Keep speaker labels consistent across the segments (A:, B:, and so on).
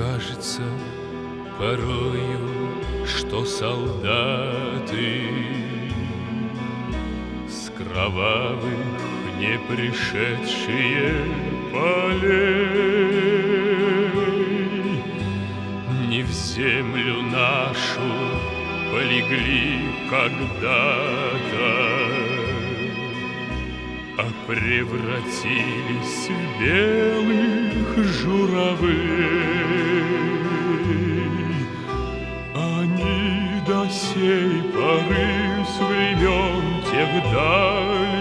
A: кажется порою, что солдаты с кровавых не пришедшие полей не в землю нашу полегли когда-то, а превратились в белых журавлей. Они до сей поры с времен тех дальних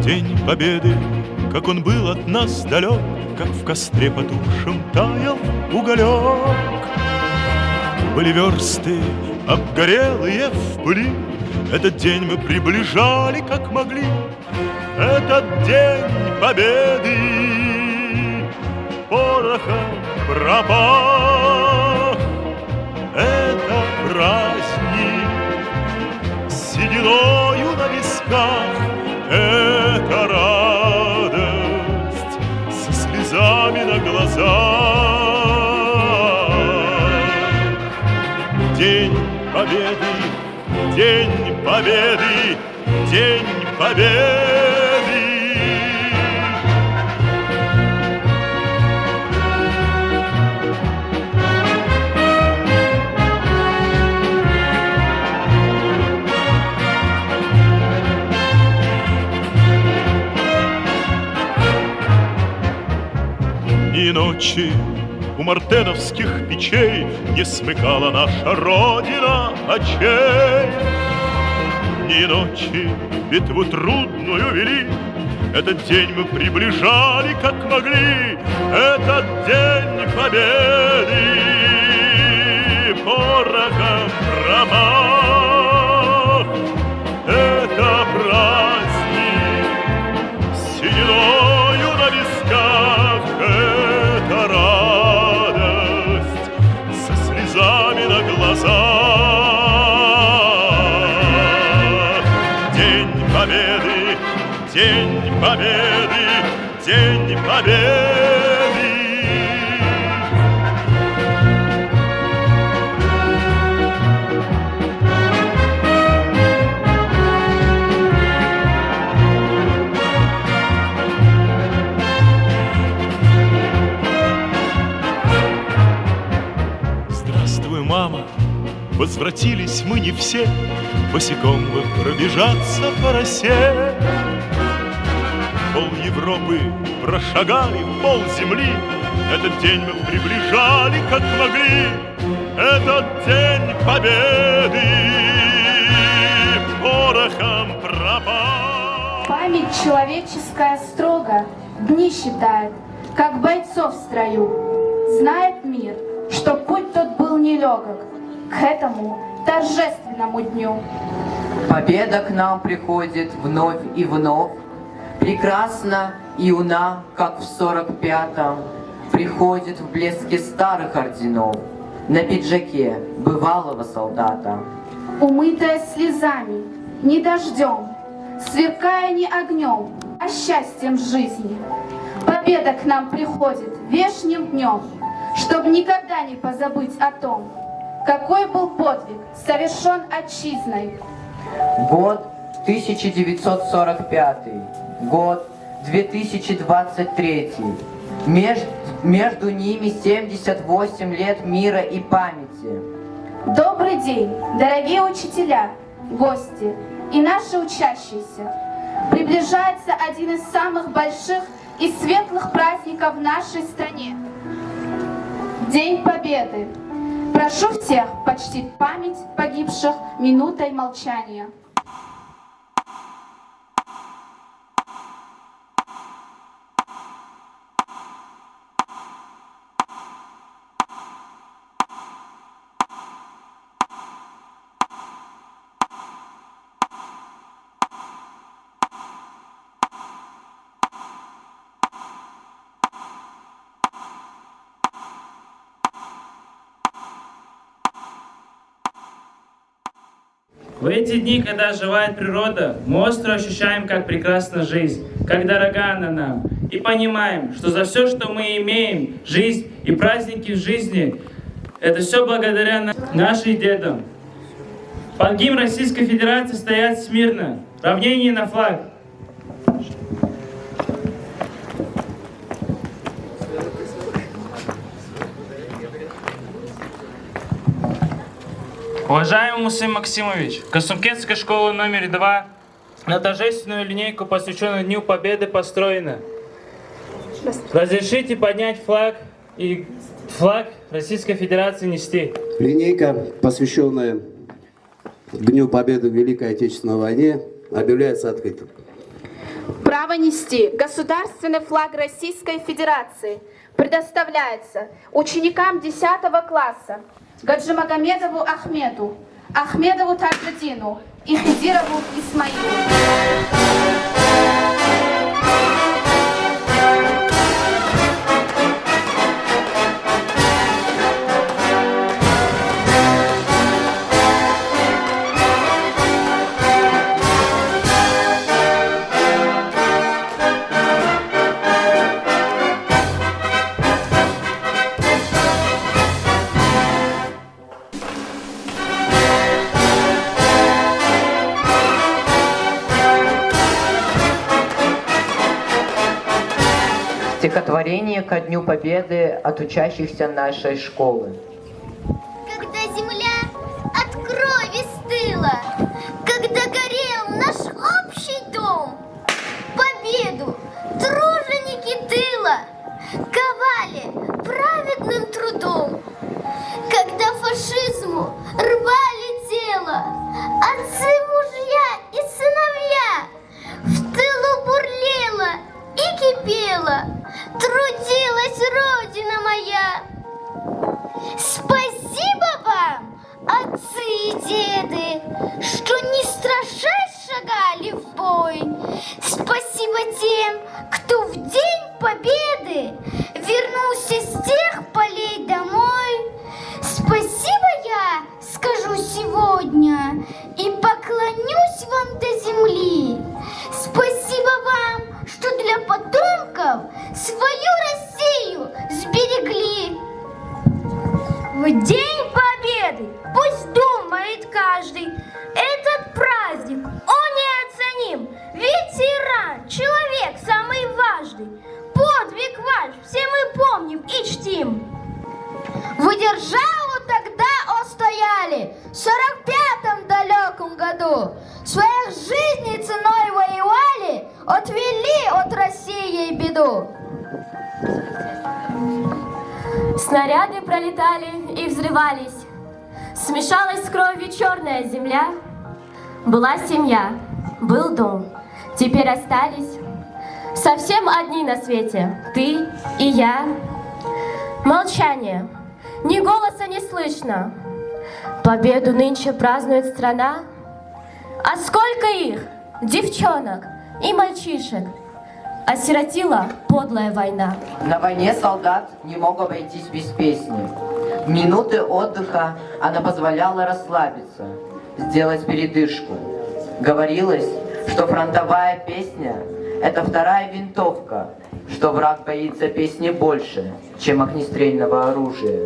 B: День Победы, как он был от нас далек, как в костре потухшем таял уголек. Были версты обгорелые в пыли, этот день мы приближали как могли. Этот день Победы порохом пропах. Это праздник с сединою на висках. Это радость со слезами на глазах. День Победы, День Победы, День Победы. И ночи у мартеновских печей не смыкала наша Родина очей. Ни ночи битву трудную вели, этот день мы приближали как могли. Этот день Победы порохом промах. Это праздник с сединою на висках. Это радость со слезами на глазах. День Победы, День Победы, День Победы. Здравствуй, мама, возвратились мы не все, босиком бы пробежаться по росе. Пол Европы прошагали, пол земли, этот день мы приближали как могли. Этот день Победы порохом пропал.
C: Память человеческая строго дни считает, как бойцов в строю. Знает мир, что путь тот был нелегок к этому торжественному дню.
D: Победа к нам приходит вновь и вновь, прекрасна и юна, как в 45-м, приходит в блеске старых орденов на пиджаке бывалого солдата.
C: Умытая слезами, не дождем, сверкая не огнем, а счастьем жизни. Победа к нам приходит вешним днем, чтобы никогда не позабыть о том, какой был подвиг совершен отчизной.
D: Год 1945, год 2023. Между ними 78 лет мира и памяти.
C: Добрый день, дорогие учителя, гости и наши учащиеся. Приближается один из самых больших и светлых праздников в нашей стране. День Победы. Прошу всех почтить память погибших минутой молчания.
E: В эти дни, когда оживает природа, мы остро ощущаем, как прекрасна жизнь, как дорога она нам. И понимаем, что за все, что мы имеем, жизнь и праздники в жизни, это все благодаря нашим дедам. Под гимн Российской Федерации стоят смирно. Равнение на флаг. Уважаемый Мусим Максимович, Касумкентская школа номер 2 на торжественную линейку, посвященную Дню Победы, построена. Разрешите поднять флаг и флаг Российской Федерации нести.
F: Линейка, посвященная Дню Победы в Великой Отечественной войне, объявляется открытой.
C: Право нести государственный флаг Российской Федерации предоставляется ученикам 10 класса Гаджимагомедову Ахмету, Ахмедову Таджидину и Хидирову Исмаилу.
D: Стихотворение ко Дню Победы от учащихся нашей школы.
G: Когда земля от крови стыла, когда горел наш общий дом, победу труженики тыла ковали праведным трудом. Когда фашизму рвали тело отцы, мужья и сыновья, в тылу бурлела и кипела, трудилась Родина моя. Спасибо вам, отцы и деды, что не страшась шагали в бой. Спасибо тем, кто в День Победы вернулся с тех полей домой. Спасибо я скажу сегодня и поклонюсь вам до земли. Спасибо вам, что для потомков свою Россию сберегли. В День Победы пусть думает каждый, этот праздник он неоценим. Ветеран, человек самый важный, подвиг ваш все мы помним и чтим. Вы державу тогда устояли в 45-м далеком году. Своих жизней ценой воевали, отвели от России беду.
H: Снаряды пролетали и взрывались. Смешалась с кровью черная земля. Была семья, был дом. Теперь остались совсем одни на свете. Ты и я. Молчание. Ни голоса не слышно. Победу нынче празднует страна. А сколько их, девчонок и мальчишек, осиротила подлая война.
D: На войне солдат не мог обойтись без песни. В минуты отдыха она позволяла расслабиться, сделать передышку. Говорилось, что фронтовая песня – это вторая винтовка, что враг боится песни больше, чем огнестрельного оружия.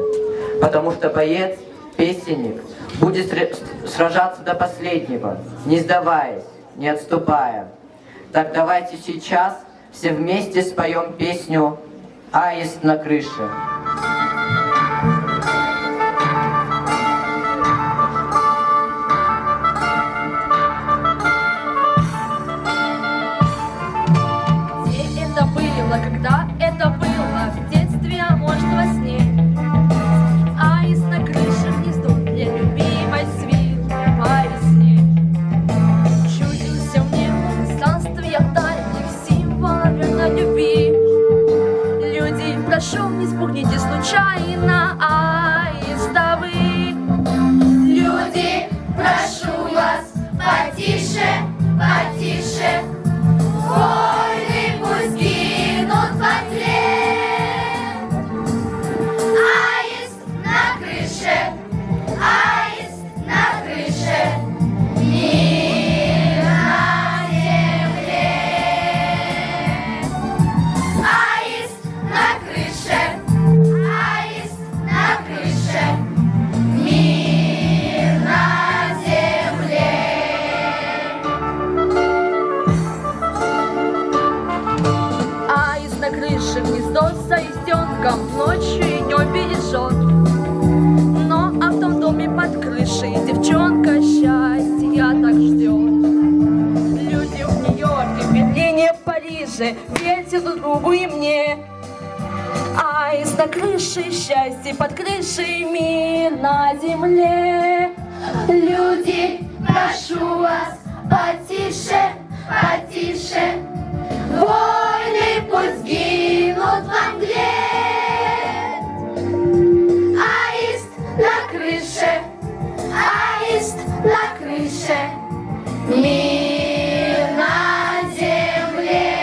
D: Потому что боец, песенник, будет сражаться до последнего, не сдаваясь, не отступая. Так давайте сейчас все вместе споем песню «Аист на крыше».
H: Где это было, когда это было, в детстве, а может во сне? Аист на крыше гнездо для любимой свил по весне. Чудился мне он в странствиях дальних символов верной любви. Люди, прошу, не спугните случайно аиста вы.
G: Люди, прошу вас, потише, потише. Войны пусть гинут во тьме. Аист на крыше, аист на крыше.
H: крыше гнездо с аистенком ночью и днем бережет. Но а в том доме под крышей девчонка счастья так ждет. Люди в Нью-Йорке, в Берлине, в Париже верьте друг другу и мне. Аист на крыше счастье, под крышей мир на земле.
G: Люди, прошу вас, потише, потише. Войны пусть гинут во мгле. Аист на крыше, аист на крыше. Мир на земле.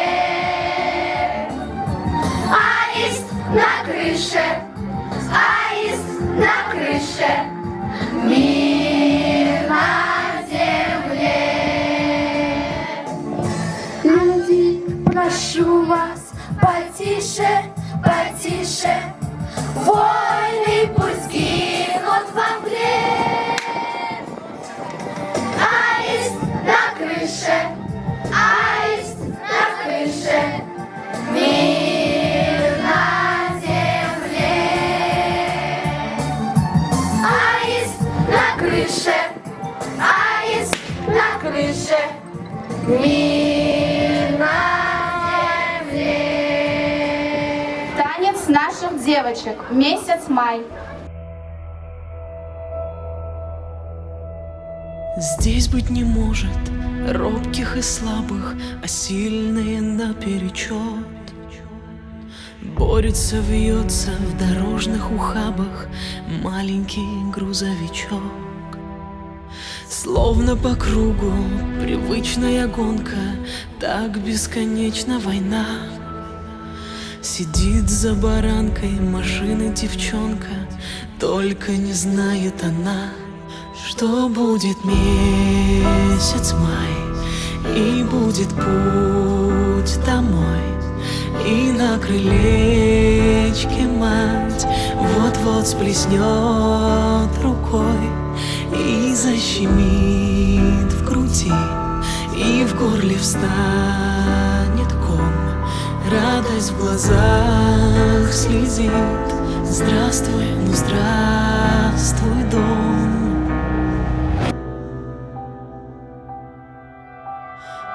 G: Аист на крыше, аист на крыше. Мир на земле. Люди, прошу вас, потише, потише. Войны пусть гинут во мгле. Аист на крыше, аист на крыше. Мир на земле. Аист на крыше, аист на крыше. Мир на земле.
C: Танец наших девочек. Месяц май.
I: Здесь быть не может робких и слабых, а сильные наперечет. Борется, вьется в дорожных ухабах маленький грузовичок. Словно по кругу привычная гонка, так бесконечна война. Сидит за баранкой машины девчонка, только не знает она, что будет месяц май, и будет путь домой, и на крылечке мать вот-вот сплеснет рукой и защемит в груди, и в горле встанет ком, радость в глазах слезит. Здравствуй, ну здравствуй, дом.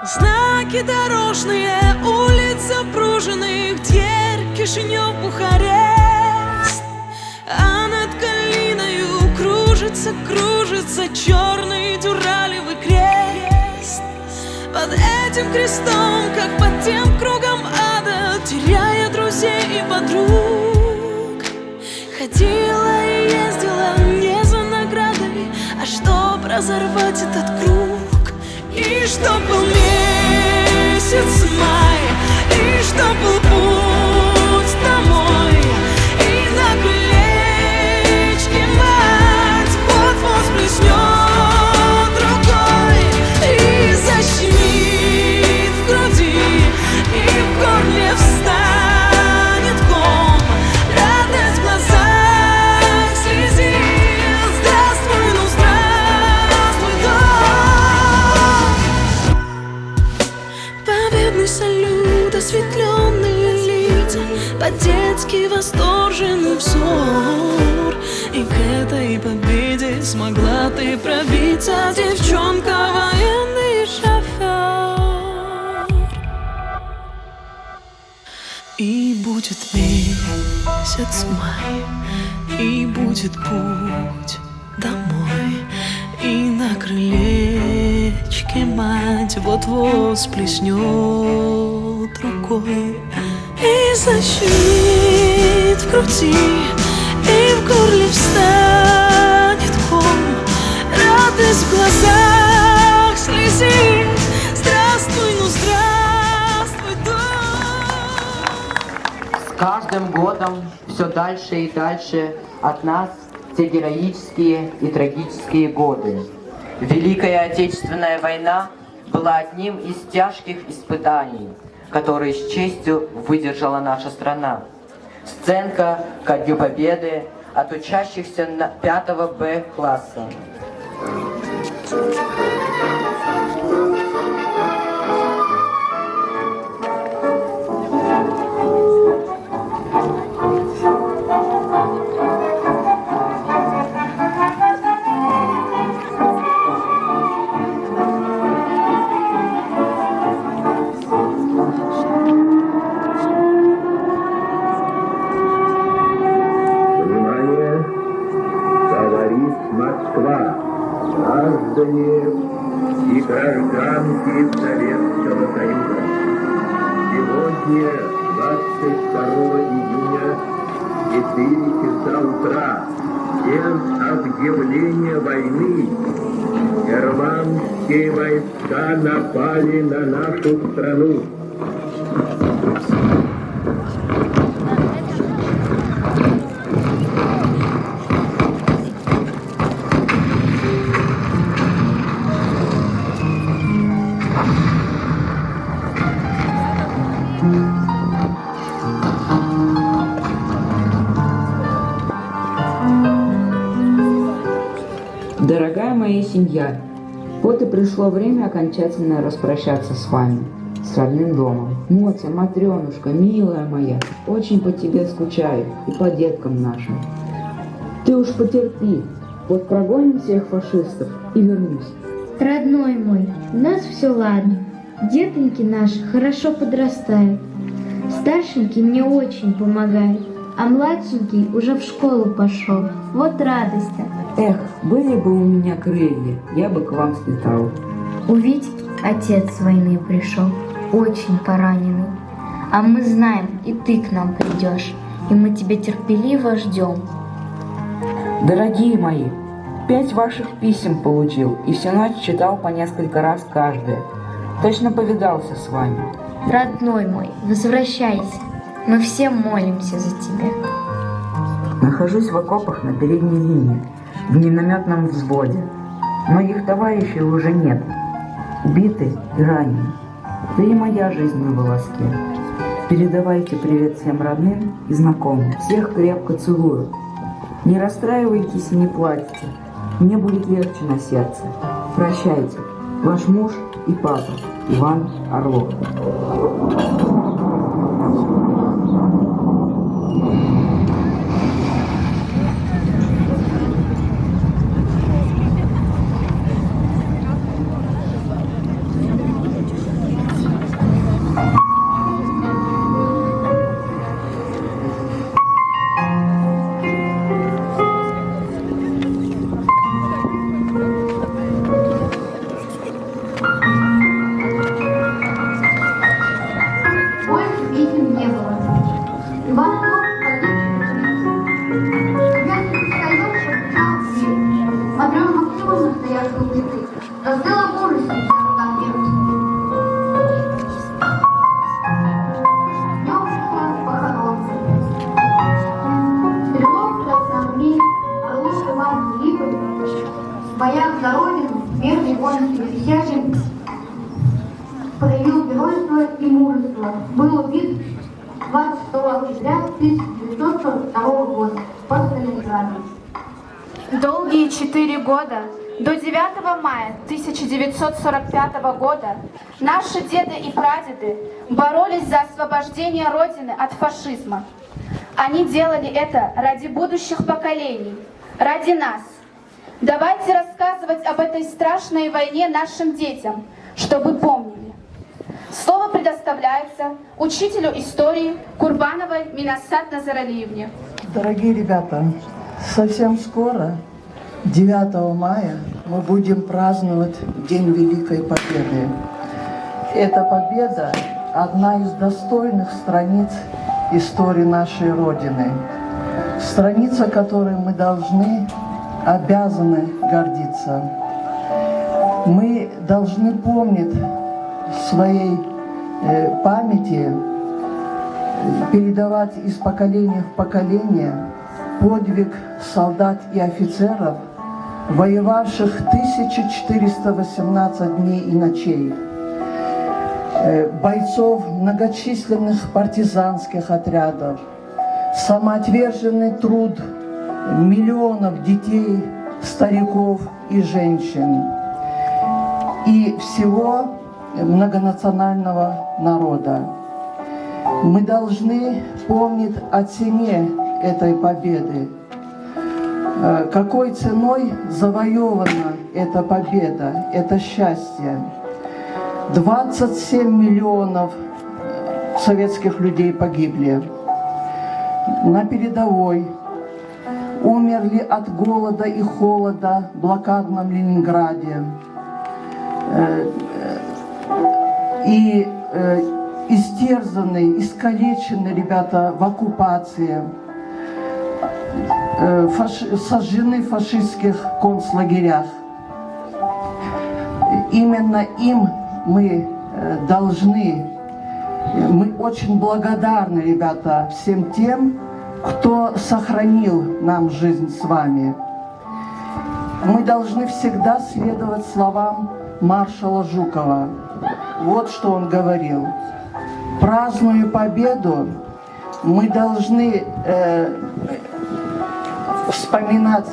I: Знаки дорожные, улиц запруженных, дверь Кишинев, Бухарест. А над Калиною кружится, кружится черный дюралевый крест. Под этим крестом, как под тем кругом ада, теряя друзей и подруг, ходила и ездила не за наградой, а чтоб разорвать этот круг. И чтоб был месяц май, и чтоб был путь домой, и на крылечке мать вот-вот сплеснет рукой и защемит в груди, и в горле встанет ком, радость в глазах слезит. Здравствуй, ну здравствуй, дом. Победный салют, осветленные лица, по-детски восторженный взор. И к этой победе смогла ты пробиться, девчонка, военный шофер. И будет месяц май, и будет путь домой, и на крылечке мать вот-вот сплеснет рукой и защемит в груди, и в горле встанет ком, радость в глазах слезит. Здравствуй, ну здравствуй, дом.
D: С каждым годом все дальше и дальше от нас те героические и трагические годы. Великая Отечественная война была одним из тяжких испытаний, которые с честью выдержала наша страна. Сценка ко Дню Победы от учащихся 5 Б класса.
J: гражданки Советского Союза. Сегодня, 22 июня, 4 часа утра, день объявления войны, германские войска напали на нашу страну.
K: Дорогая моя семья, вот и пришло время окончательно распрощаться с вами, с родным домом. Мотя, Матренушка, милая моя, очень по тебе скучаю и по деткам нашим. Ты уж потерпи, вот прогоним всех фашистов и вернусь.
L: Родной мой, у нас все ладно. Детоньки наши хорошо подрастают. Старшенький мне очень помогает, а младшенький уже в школу пошел. Вот радость-то.
K: Эх, были бы у меня крылья, я бы к вам слетал.
L: У Витьки отец с войны пришел, очень пораненный. А мы знаем, и ты к нам придешь, и мы тебя терпеливо ждем.
K: Дорогие мои, 5 ваших писем получил и всю ночь читал по несколько раз каждое. Точно повидался с вами.
L: Родной мой, возвращайся, мы все молимся за тебя.
K: Нахожусь в окопах на передней линии, в минометном взводе. Многих товарищей уже нет, убиты и ранены. Да и моя жизнь на волоске. Передавайте привет всем родным и знакомым. Всех крепко целую. Не расстраивайтесь и не плачьте. Мне будет легче на сердце. Прощайте. Ваш муж и папа Иван Орлов.
M: проявил геройство и мужество. Был убит 22 октября 1942 года под Сталинградом.
C: Долгие 4 года, до 9 мая 1945 года, наши деды и прадеды боролись за освобождение Родины от фашизма. Они делали это ради будущих поколений, ради нас. Давайте рассказывать об этой страшной войне нашим детям, чтобы помнили. Слово предоставляется учителю истории Курбановой Минасат Назаралиевне.
N: Дорогие ребята, совсем скоро, 9 мая, мы будем праздновать День Великой Победы. Эта победа – одна из достойных страниц истории нашей Родины. Страница, которой мы должны, обязаны гордиться. Мы должны помнить в своей памяти, передавать из поколения в поколение подвиг солдат и офицеров, воевавших 1418 дней и ночей, бойцов многочисленных партизанских отрядов, самоотверженный труд миллионов детей, стариков и женщин и всего многонационального народа. Мы должны помнить о цене этой победы. Какой ценой завоевана эта победа, это счастье. 27 миллионов советских людей погибли на передовой, умерли от голода и холода в блокадном Ленинграде. и истерзаны, искалечены ребята в оккупации, сожжены в фашистских концлагерях. Именно им мы должны, мы очень благодарны, ребята, всем тем, кто сохранил нам жизнь с вами. Мы должны всегда следовать словам маршала Жукова. Вот что он говорил. Празднуя победу, мы должны вспоминать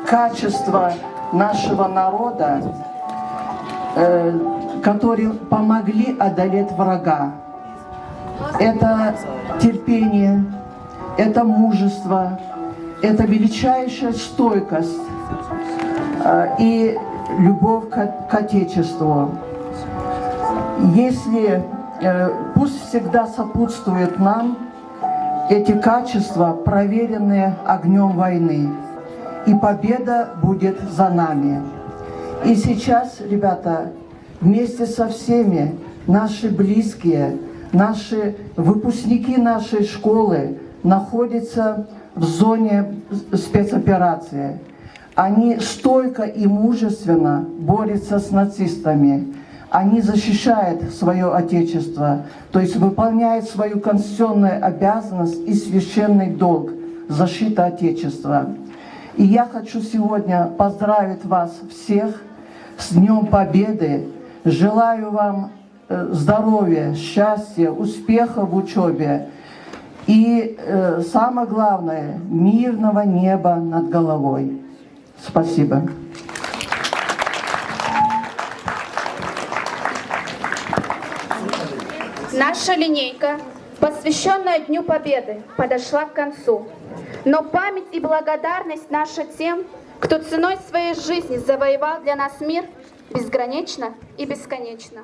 N: качество нашего народа, которые помогли одолеть врага. Это терпение, это мужество, это величайшая стойкость и любовь к Отечеству. Если пусть всегда сопутствуют нам эти качества, проверенные огнем войны, и победа будет за нами. И сейчас, ребята, вместе со всеми наши близкие, наши выпускники нашей школы находятся в зоне спецоперации. Они стойко и мужественно борются с нацистами. Они защищают свое Отечество, то есть выполняют свою конституционную обязанность и священный долг – защита Отечества. И я хочу сегодня поздравить вас всех с Днем Победы. Желаю вам здоровья, счастья, успеха в учебе и, самое главное, мирного неба над головой. Спасибо.
C: Наша линейка, посвященная Дню Победы, подошла к концу. Но память и благодарность наша тем, кто ценой своей жизни завоевал для нас мир, безгранична и бесконечно.